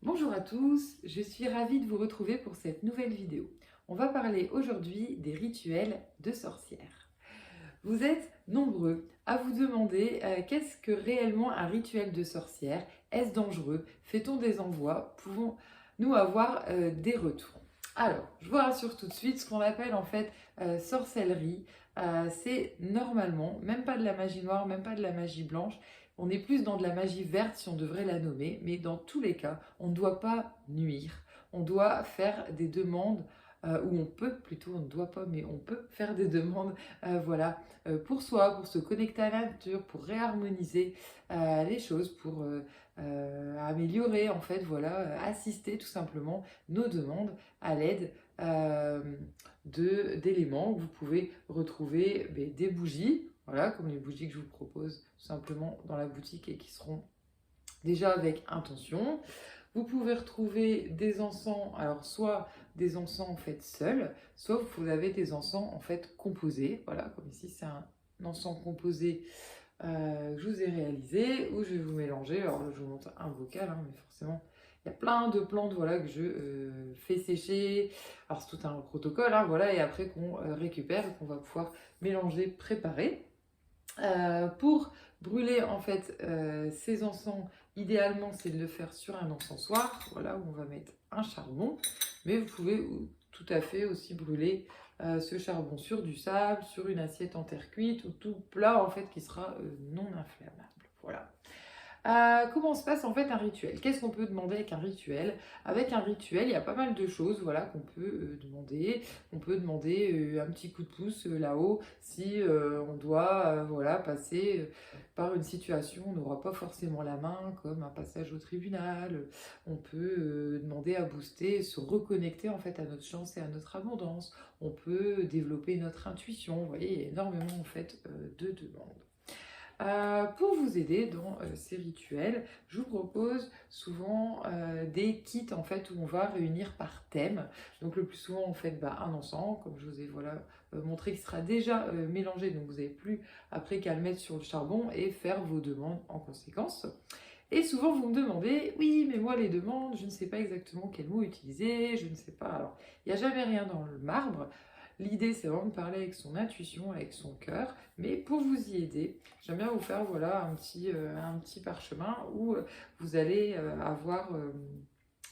Bonjour à tous, je suis ravie de vous retrouver pour cette nouvelle vidéo. On va parler aujourd'hui des rituels de sorcières. Vous êtes nombreux à vous demander qu'est-ce que réellement un rituel de sorcière? Est-ce dangereux? Fait-on des envois? Pouvons-nous avoir des retours? Alors, je vous rassure tout de suite, ce qu'on appelle en fait sorcellerie, c'est normalement, même pas de la magie noire, même pas de la magie blanche, on est plus dans de la magie verte si on devrait la nommer, mais dans tous les cas, on ne doit pas nuire, on doit faire des demandes, ou on peut, plutôt on ne doit pas, mais on peut faire des demandes voilà, pour soi, pour se connecter à la nature, pour réharmoniser les choses, pour améliorer, en fait, voilà, assister tout simplement nos demandes à l'aide euh, d'éléments. Vous pouvez retrouver des bougies, voilà, comme les bougies que je vous propose tout simplement dans la boutique et qui seront déjà avec intention. Vous pouvez retrouver des encens, alors soit des encens en fait seuls, soit vous avez des encens en fait composés, voilà, comme ici c'est un encens composé que je vous ai réalisé, où je vais vous mélanger, alors là je vous montre un bocal, hein, mais forcément il y a plein de plantes voilà, que je fais sécher, alors c'est tout un protocole, hein, voilà, et après qu'on récupère et qu'on va pouvoir mélanger, préparer. Pour brûler en fait ces encens, idéalement c'est de le faire sur un encensoir, voilà, où on va mettre un charbon, mais vous pouvez tout à fait aussi brûler ce charbon sur du sable, sur une assiette en terre cuite ou tout plat en fait qui sera non inflammable. Voilà. Comment se passe en fait un rituel? Qu'est-ce qu'on peut demander avec un rituel? Avec un rituel, il y a pas mal de choses voilà, qu'on peut demander. On peut demander un petit coup de pouce là-haut si on doit voilà, passer par une situation où on n'aura pas forcément la main, comme un passage au tribunal. On peut demander à booster, se reconnecter en fait à notre chance et à notre abondance. On peut développer notre intuition. Vous voyez, il y a énormément en fait de demandes. Pour vous aider dans ces rituels, je vous propose souvent des kits en fait où on va réunir par thème. Donc le plus souvent en fait un encens, comme je vous ai voilà, montré, qui sera déjà mélangé, donc vous n'avez plus après qu'à le mettre sur le charbon et faire vos demandes en conséquence. Et souvent vous me demandez, oui mais moi les demandes, je ne sais pas exactement quel mot utiliser, je ne sais pas. Alors il n'y a jamais rien dans le marbre. L'idée, c'est vraiment de parler avec son intuition, avec son cœur. Mais pour vous y aider, j'aime bien vous faire voilà, un petit parchemin où vous allez avoir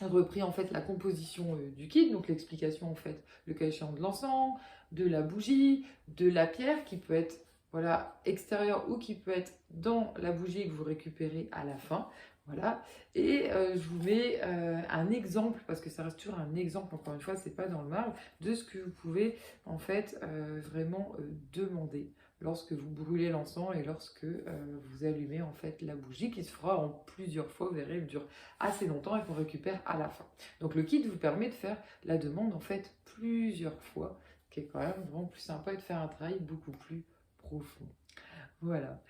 repris en fait la composition du kit, donc l'explication en fait, le cas échéant de l'encens, de la bougie, de la pierre qui peut être voilà, extérieure ou qui peut être dans la bougie que vous récupérez à la fin. Voilà. Et je vous mets un exemple, parce que ça reste toujours un exemple, encore une fois, c'est pas dans le marbre, de ce que vous pouvez en fait vraiment demander lorsque vous brûlez l'encens et lorsque vous allumez en fait la bougie qui se fera en plusieurs fois, vous verrez, elle dure assez longtemps et qu'on récupère à la fin. Donc le kit vous permet de faire la demande en fait plusieurs fois, ce qui est quand même vraiment plus sympa et de faire un travail beaucoup plus profond. Voilà.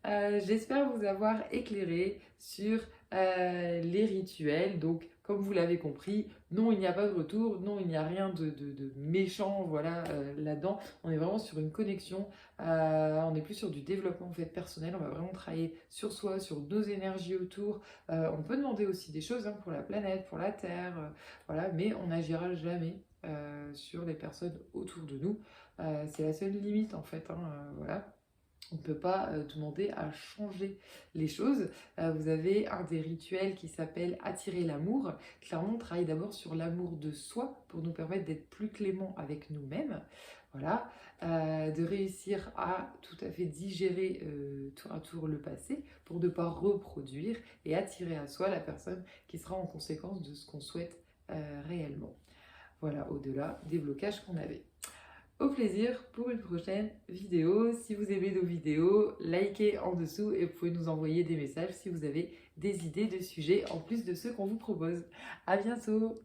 J'espère vous avoir éclairé sur les rituels. Donc, comme vous l'avez compris, non, il n'y a pas de retour, non, il n'y a rien de méchant voilà, là-dedans. On est vraiment sur une connexion, on est plus sur du développement en fait, personnel. On va vraiment travailler sur soi, sur nos énergies autour. On peut demander aussi des choses hein, pour la planète, pour la Terre, voilà, mais on n'agira jamais sur les personnes autour de nous. C'est la seule limite en fait, hein, voilà. On ne peut pas demander à changer les choses. Vous avez un des rituels qui s'appelle attirer l'amour. Clairement, on travaille d'abord sur l'amour de soi pour nous permettre d'être plus clément avec nous-mêmes. Voilà, de réussir à tout à fait digérer tour à tour le passé pour ne pas reproduire et attirer à soi la personne qui sera en conséquence de ce qu'on souhaite réellement. Voilà, au-delà des blocages qu'on avait. Au plaisir pour une prochaine vidéo. Si vous aimez nos vidéos, likez en dessous et vous pouvez nous envoyer des messages si vous avez des idées de sujets en plus de ceux qu'on vous propose. À bientôt!